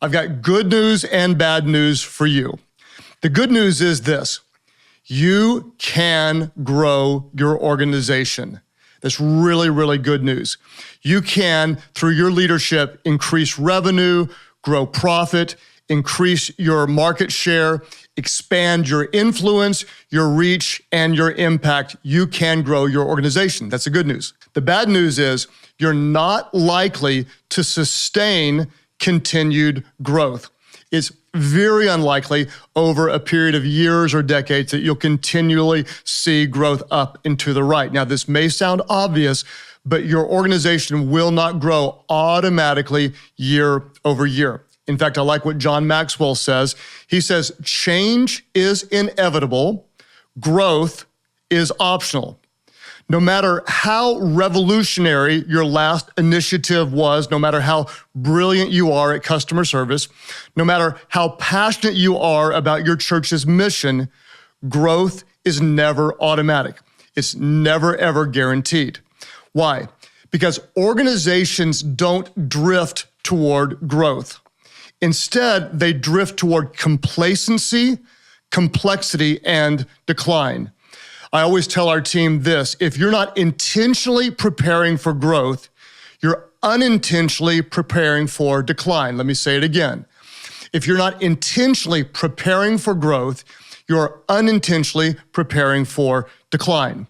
I've got good news and bad news for you. The good news is this: you can grow your organization. That's really, really good news. You can, through your leadership, increase revenue, grow profit, increase your market share, expand your influence, your reach, and your impact. You can grow your organization. That's the good news. The bad news is you're not likely to sustain continued growth. It's very unlikely over a period of years or decades that you'll continually see growth up and to the right. Now, this may sound obvious, but your organization will not grow automatically year over year. In fact, I like what John Maxwell says. He says, change is inevitable, growth is optional. No matter how revolutionary your last initiative was, no matter how brilliant you are at customer service, no matter how passionate you are about your church's mission, growth is never automatic. It's never, ever guaranteed. Why? Because organizations don't drift toward growth. Instead, they drift toward complacency, complexity, and decline. I always tell our team this: if you're not intentionally preparing for growth, you're unintentionally preparing for decline. Let me say it again. If you're not intentionally preparing for growth, you're unintentionally preparing for decline.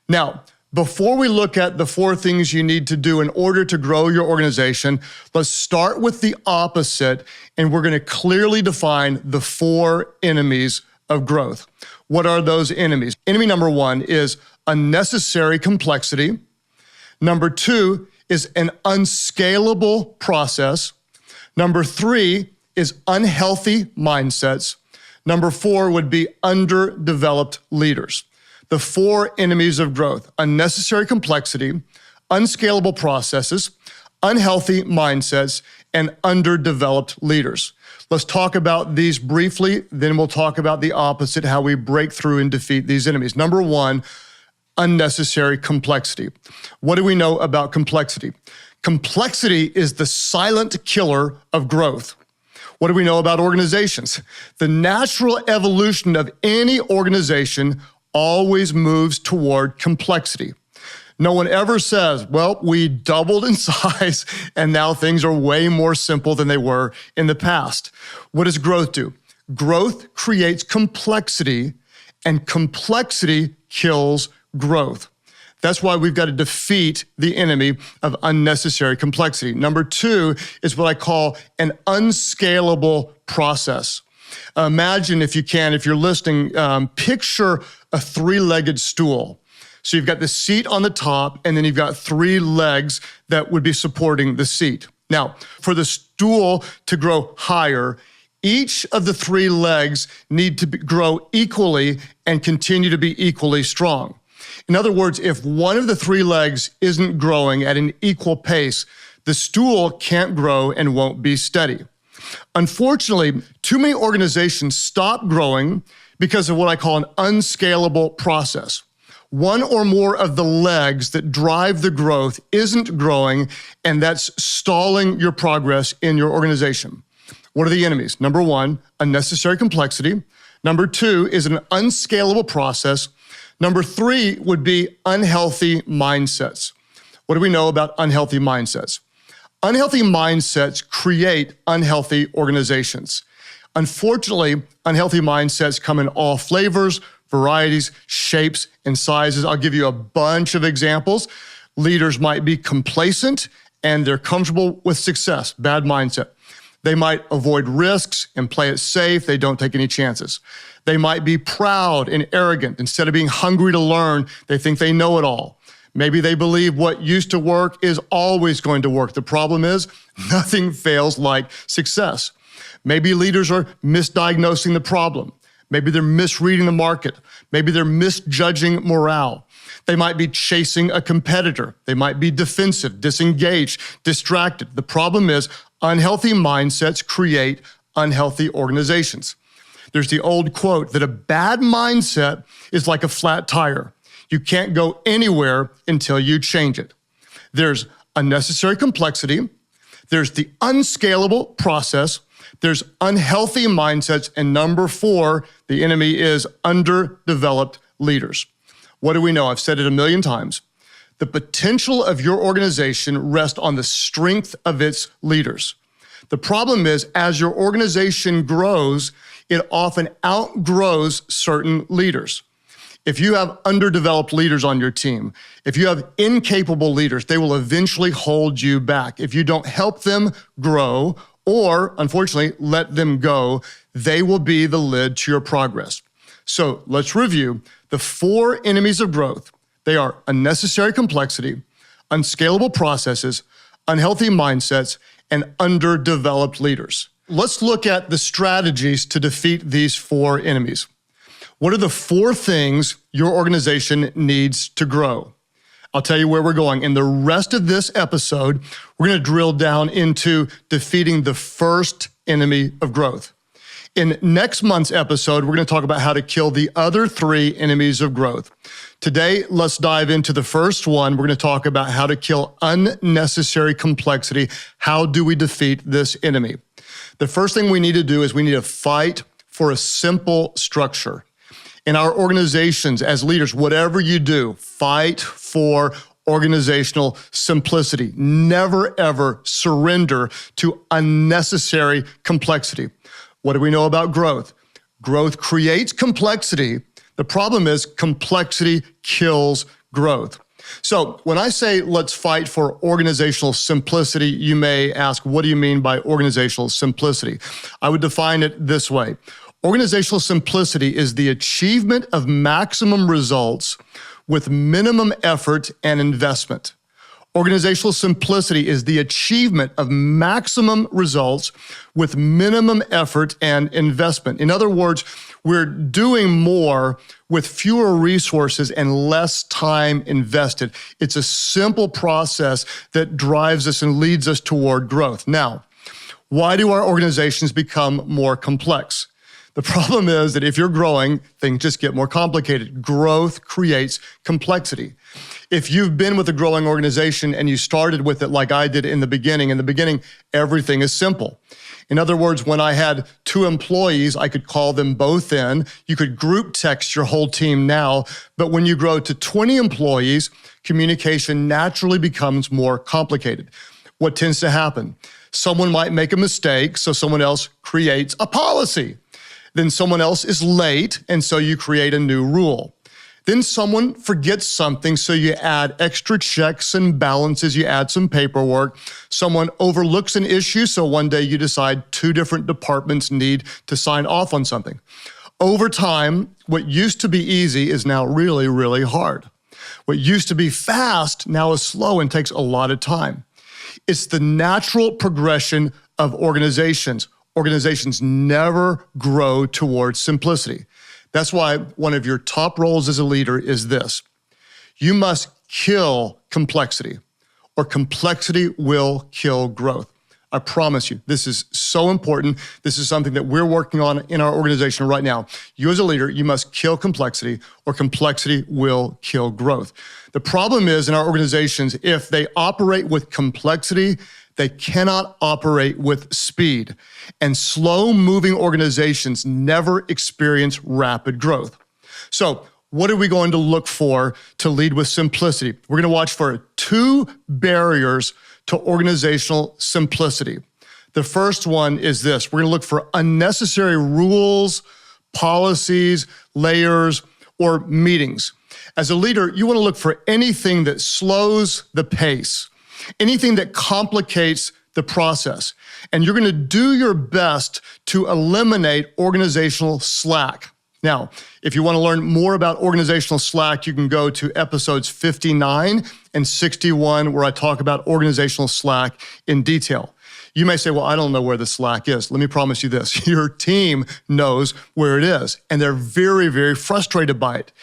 Now, before we look at the 4 things you need to do in order to grow your organization, let's start with the opposite, and we're going to clearly define the 4 enemies of growth. What are those enemies? Enemy number 1 is unnecessary complexity. Number 2 is an unscalable process. Number 3 is unhealthy mindsets. Number 4 would be underdeveloped leaders. The 4 enemies of growth: unnecessary complexity, unscalable processes, unhealthy mindsets, and underdeveloped leaders. Let's talk about these briefly, then we'll talk about the opposite, how we break through and defeat these enemies. Number 1, unnecessary complexity. What do we know about complexity? Complexity is the silent killer of growth. What do we know about organizations? The natural evolution of any organization always moves toward complexity. No one ever says, well, we doubled in size and now things are way more simple than they were in the past. What does growth do? Growth creates complexity, and complexity kills growth. That's why we've got to defeat the enemy of unnecessary complexity. Number 2 is what I call an unscalable process. Imagine, if you can, if you're listening, picture a 3-legged stool. So you've got the seat on the top, and then you've got 3 legs that would be supporting the seat. Now, for the stool to grow higher, each of the 3 legs need to grow equally and continue to be equally strong. In other words, if one of the 3 legs isn't growing at an equal pace, the stool can't grow and won't be steady. Unfortunately, too many organizations stop growing because of what I call an unscalable process. One or more of the legs that drive the growth isn't growing, and that's stalling your progress in your organization. What are the enemies? Number 1, unnecessary complexity. Number 2 is an unscalable process. Number 3 would be unhealthy mindsets. What do we know about unhealthy mindsets? Unhealthy mindsets create unhealthy organizations. Unfortunately, unhealthy mindsets come in all flavors, varieties, shapes, and sizes. I'll give you a bunch of examples. Leaders might be complacent and they're comfortable with success, bad mindset. They might avoid risks and play it safe. They don't take any chances. They might be proud and arrogant. Instead of being hungry to learn, they think they know it all. Maybe they believe what used to work is always going to work. The problem is nothing fails like success. Maybe leaders are misdiagnosing the problem. Maybe they're misreading the market. Maybe they're misjudging morale. They might be chasing a competitor. They might be defensive, disengaged, distracted. The problem is unhealthy mindsets create unhealthy organizations. There's the old quote that a bad mindset is like a flat tire. You can't go anywhere until you change it. There's unnecessary complexity. There's the unscalable process. There's unhealthy mindsets. And number 4, the enemy is underdeveloped leaders. What do we know? I've said it a million times. The potential of your organization rests on the strength of its leaders. The problem is, as your organization grows, it often outgrows certain leaders. If you have underdeveloped leaders on your team, if you have incapable leaders, they will eventually hold you back. If you don't help them grow, or unfortunately, let them go, they will be the lid to your progress. So let's review the 4 enemies of growth. They are unnecessary complexity, unscalable processes, unhealthy mindsets, and underdeveloped leaders. Let's look at the strategies to defeat these 4 enemies. What are the 4 things your organization needs to grow? I'll tell you where we're going. In the rest of this episode, we're going to drill down into defeating the first enemy of growth. In next month's episode, we're going to talk about how to kill the other 3 enemies of growth. Today, let's dive into the first one. We're going to talk about how to kill unnecessary complexity. How do we defeat this enemy? The first thing we need to do is we need to fight for a simple structure. In our organizations, as leaders, whatever you do, fight for organizational simplicity. Never, ever surrender to unnecessary complexity. What do we know about growth? Growth creates complexity. The problem is complexity kills growth. So when I say let's fight for organizational simplicity, you may ask, what do you mean by organizational simplicity? I would define it this way. Organizational simplicity is the achievement of maximum results with minimum effort and investment. Organizational simplicity is the achievement of maximum results with minimum effort and investment. In other words, we're doing more with fewer resources and less time invested. It's a simple process that drives us and leads us toward growth. Now, why do our organizations become more complex? The problem is that if you're growing, things just get more complicated. Growth creates complexity. If you've been with a growing organization and you started with it like I did in the beginning, everything is simple. In other words, when I had 2 employees, I could call them both in. You could group text your whole team now. But when you grow to 20 employees, communication naturally becomes more complicated. What tends to happen? Someone might make a mistake, so someone else creates a policy. Then someone else is late, and so you create a new rule. Then someone forgets something, so you add extra checks and balances, you add some paperwork. Someone overlooks an issue, so one day you decide 2 different departments need to sign off on something. Over time, what used to be easy is now really, really hard. What used to be fast now is slow and takes a lot of time. It's the natural progression of organizations. Organizations never grow towards simplicity. That's why one of your top roles as a leader is this. You must kill complexity, or complexity will kill growth. I promise you, this is so important. This is something that we're working on in our organization right now. You as a leader, you must kill complexity, or complexity will kill growth. The problem is in our organizations, if they operate with complexity, they cannot operate with speed. And slow-moving organizations never experience rapid growth. So what are we going to look for to lead with simplicity? We're going to watch for 2 barriers to organizational simplicity. The first one is this. We're going to look for unnecessary rules, policies, layers, or meetings. As a leader, you want to look for anything that slows the pace, anything that complicates the process. And you're going to do your best to eliminate organizational slack. Now, if you want to learn more about organizational slack, you can go to episodes 59 and 61, where I talk about organizational slack in detail. You may say, well, I don't know where the slack is. Let me promise you this. Your team knows where it is, and they're very, very frustrated by it.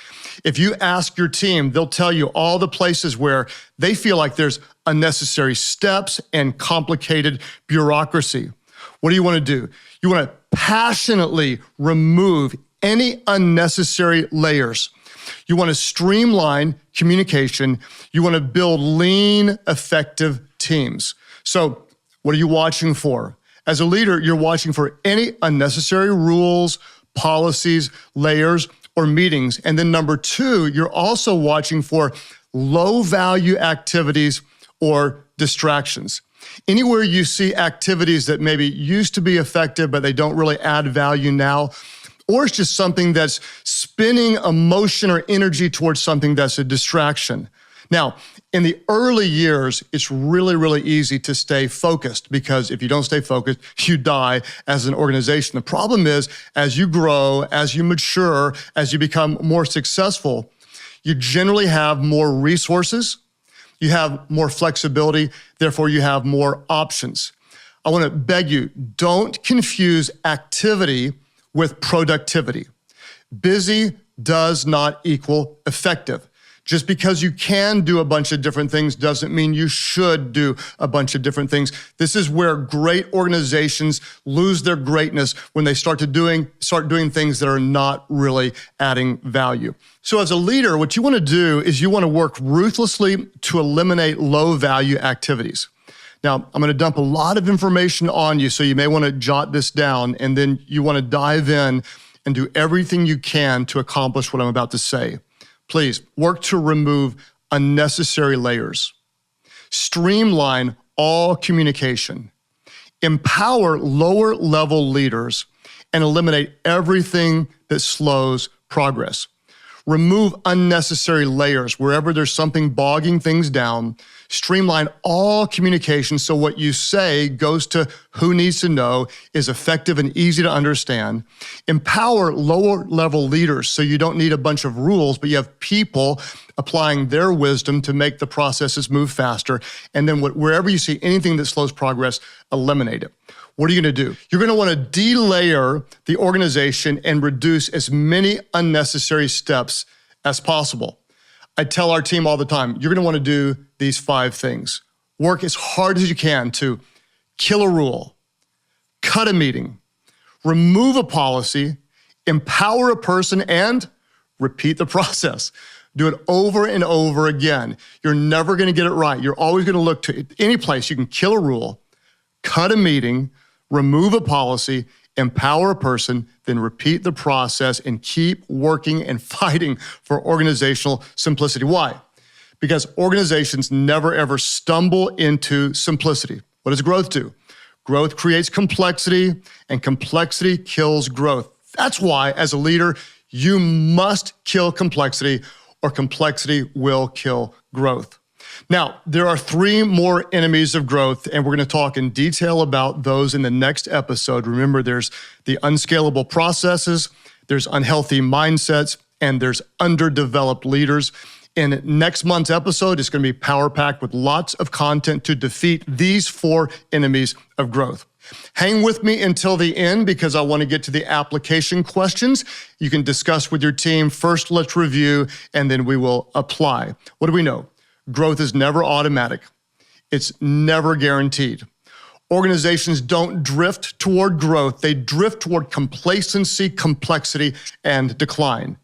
If you ask your team, they'll tell you all the places where they feel like there's unnecessary steps and complicated bureaucracy. What do you want to do? You want to passionately remove any unnecessary layers. You want to streamline communication. You want to build lean, effective teams. So What are you watching for? As a leader, you're watching for any unnecessary rules, policies, layers, or meetings. And then number two, you're also watching for low-value activities or distractions. Anywhere you see activities that maybe used to be effective, but they don't really add value now, or it's just something that's spinning emotion or energy towards something that's a distraction. Now, in the early years, it's really, really easy to stay focused because if you don't stay focused, you die as an organization. The problem is, as you grow, as you mature, as you become more successful, you generally have more resources, you have more flexibility, therefore you have more options. I want to beg you, don't confuse activity with productivity. Busy does not equal effective. Just because you can do a bunch of different things doesn't mean you should do a bunch of different things. This is where great organizations lose their greatness when they start doing things that are not really adding value. So as a leader, what you want to do is you want to work ruthlessly to eliminate low-value activities. Now, I'm going to dump a lot of information on you, so you may want to jot this down, and then you want to dive in and do everything you can to accomplish what I'm about to say. Please work to remove unnecessary layers. Streamline all communication. Empower lower level leaders and eliminate everything that slows progress. Remove unnecessary layers wherever there's something bogging things down. Streamline all communication so what you say goes to who needs to know, is effective and easy to understand. Empower lower level leaders so you don't need a bunch of rules, but you have people applying their wisdom to make the processes move faster. And then wherever you see anything that slows progress, eliminate it. What are you going to do? You're going to want to delayer the organization and reduce as many unnecessary steps as possible. I tell our team all the time, you're going to want to do these 5 things. Work as hard as you can to kill a rule, cut a meeting, remove a policy, empower a person, and repeat the process. Do it over and over again. You're never going to get it right. You're always going to look to any place you can kill a rule, cut a meeting, remove a policy, empower a person, then repeat the process and keep working and fighting for organizational simplicity. Why? Because organizations never ever stumble into simplicity. What does growth do? Growth creates complexity, and complexity kills growth. That's why, as a leader, you must kill complexity, or complexity will kill growth. Now, there are 3 more enemies of growth, and we're going to talk in detail about those in the next episode. Remember, there's the unscalable processes, there's unhealthy mindsets, and there's underdeveloped leaders. In next month's episode, it's going to be power-packed with lots of content to defeat these 4 enemies of growth. Hang with me until the end because I want to get to the application questions you can discuss with your team. First, let's review, and then we will apply. What do we know? Growth is never automatic. It's never guaranteed. Organizations don't drift toward growth. They drift toward complacency, complexity, and decline.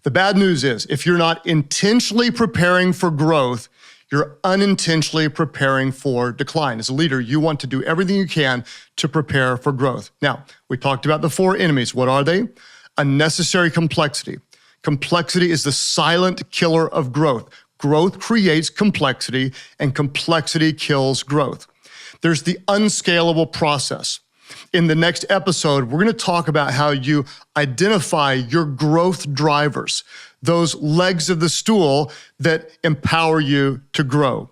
The bad news is, if you're not intentionally preparing for growth, you're unintentionally preparing for decline. As a leader, you want to do everything you can to prepare for growth. Now, we talked about the 4 enemies. What are they? Unnecessary complexity. Complexity is the silent killer of growth. Growth creates complexity, and complexity kills growth. There's the unscalable process. In the next episode, we're going to talk about how you identify your growth drivers, those legs of the stool that empower you to grow.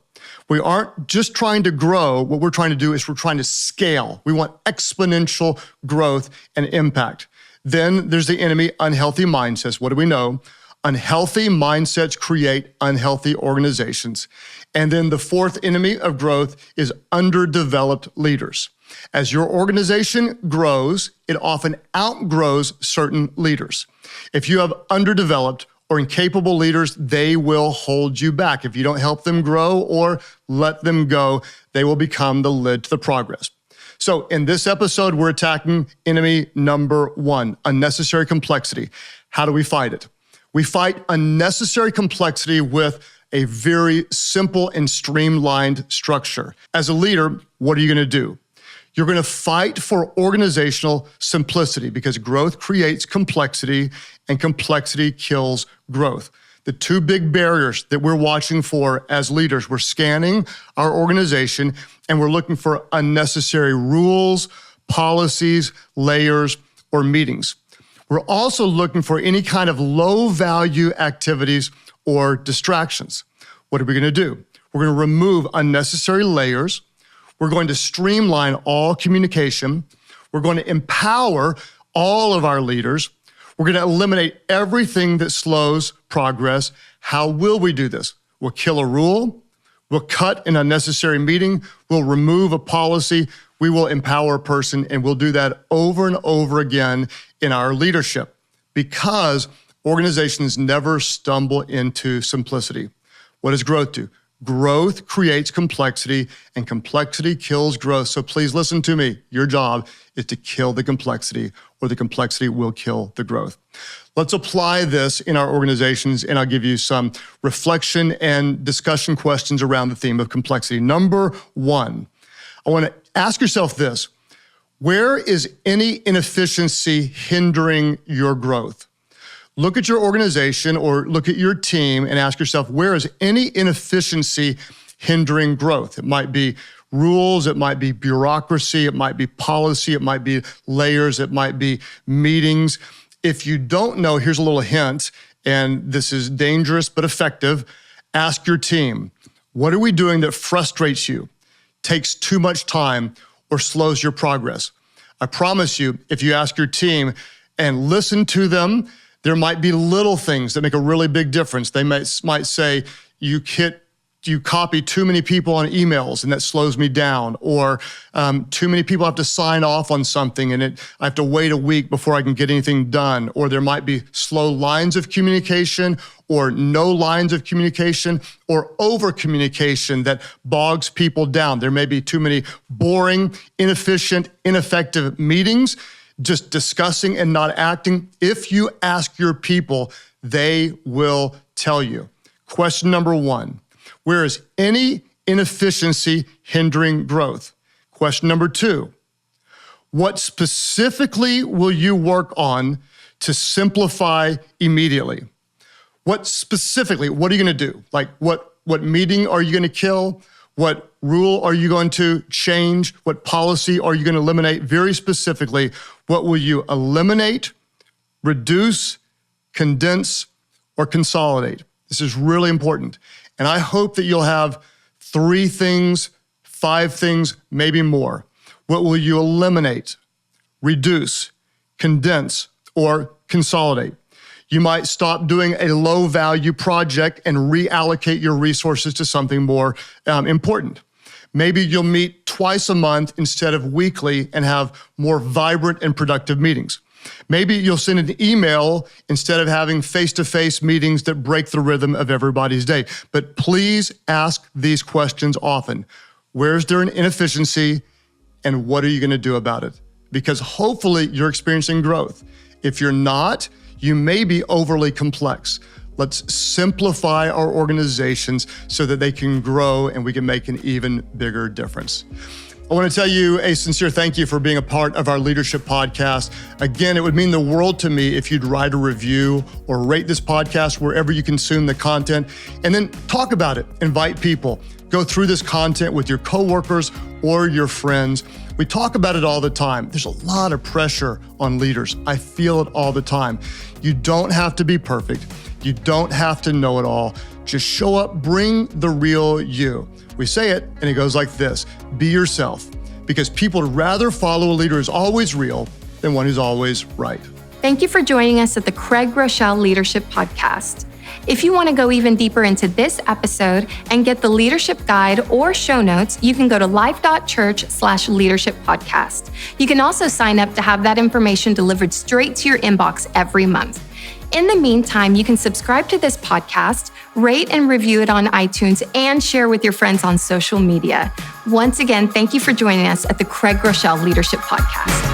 We aren't just trying to grow. What we're trying to do is we're trying to scale. We want exponential growth and impact. Then there's the enemy, unhealthy mindsets. What do we know? Unhealthy mindsets create unhealthy organizations. And then the 4th enemy of growth is underdeveloped leaders. As your organization grows, it often outgrows certain leaders. If you have underdeveloped or incapable leaders, they will hold you back. If you don't help them grow or let them go, they will become the lid to the progress. So in this episode, we're attacking enemy number 1, unnecessary complexity. How do we fight it? We fight unnecessary complexity with a very simple and streamlined structure. As a leader, what are you going to do? You're going to fight for organizational simplicity because growth creates complexity and complexity kills growth. The two big barriers that we're watching for as leaders, we're scanning our organization and we're looking for unnecessary rules, policies, layers, or meetings. We're also looking for any kind of low-value activities or distractions. What are we going to do? We're going to remove unnecessary layers. We're going to streamline all communication. We're going to empower all of our leaders. We're going to eliminate everything that slows progress. How will we do this? We'll kill a rule. We'll cut an unnecessary meeting. We'll remove a policy. We will empower a person, and we'll do that over and over again in our leadership because organizations never stumble into simplicity. What does growth do? Growth creates complexity, and complexity kills growth. So please listen to me. Your job is to kill the complexity, or the complexity will kill the growth. Let's apply this in our organizations, and I'll give you some reflection and discussion questions around the theme of complexity. Number one, I want to ask yourself this. Where is any inefficiency hindering your growth? Look at your organization or look at your team and ask yourself, where is any inefficiency hindering growth? It might be rules, it might be bureaucracy, it might be policy, it might be layers, it might be meetings. If you don't know, here's a little hint, and this is dangerous but effective. Ask your team, what are we doing that frustrates you, takes too much time, or slows your progress? I promise you, if you ask your team and listen to them, there might be little things that make a really big difference. They might say, you copy too many people on emails and that slows me down, or too many people have to sign off on something and I have to wait a week before I can get anything done, or there might be slow lines of communication or no lines of communication or over communication that bogs people down. There may be too many boring, inefficient, ineffective meetings, just discussing and not acting. If you ask your people, they will tell you. Question number one, where is any inefficiency hindering growth? Question number two, what specifically will you work on to simplify immediately? What specifically, what are you going to do? Like what meeting are you going to kill? What rule are you going to change? What policy are you going to eliminate? Very specifically, what will you eliminate, reduce, condense, or consolidate? This is really important. And I hope that you'll have 3 things, 5 things, maybe more. What will you eliminate, reduce, condense, or consolidate? You might stop doing a low-value project and reallocate your resources to something more important. Maybe you'll meet twice a month instead of weekly and have more vibrant and productive meetings. Maybe you'll send an email instead of having face-to-face meetings that break the rhythm of everybody's day. But please ask these questions often. Where's there an inefficiency, and what are you going to do about it? Because hopefully you're experiencing growth. If you're not, you may be overly complex. Let's simplify our organizations so that they can grow and we can make an even bigger difference. I want to tell you a sincere thank you for being a part of our leadership podcast. Again, it would mean the world to me if you'd write a review or rate this podcast wherever you consume the content, and then talk about it. Invite people. Go through this content with your coworkers or your friends. We talk about it all the time. There's a lot of pressure on leaders. I feel it all the time. You don't have to be perfect. You don't have to know it all. Just show up, bring the real you. We say it, and it goes like this: be yourself, because people would rather follow a leader who's always real than one who's always right. Thank you for joining us at the Craig Groeschel Leadership Podcast. If you want to go even deeper into this episode and get the leadership guide or show notes, you can go to life.church/leadership podcast. You can also sign up to have that information delivered straight to your inbox every month. In the meantime, you can subscribe to this podcast, rate and review it on iTunes, and share with your friends on social media. Once again, thank you for joining us at the Craig Groeschel Leadership Podcast.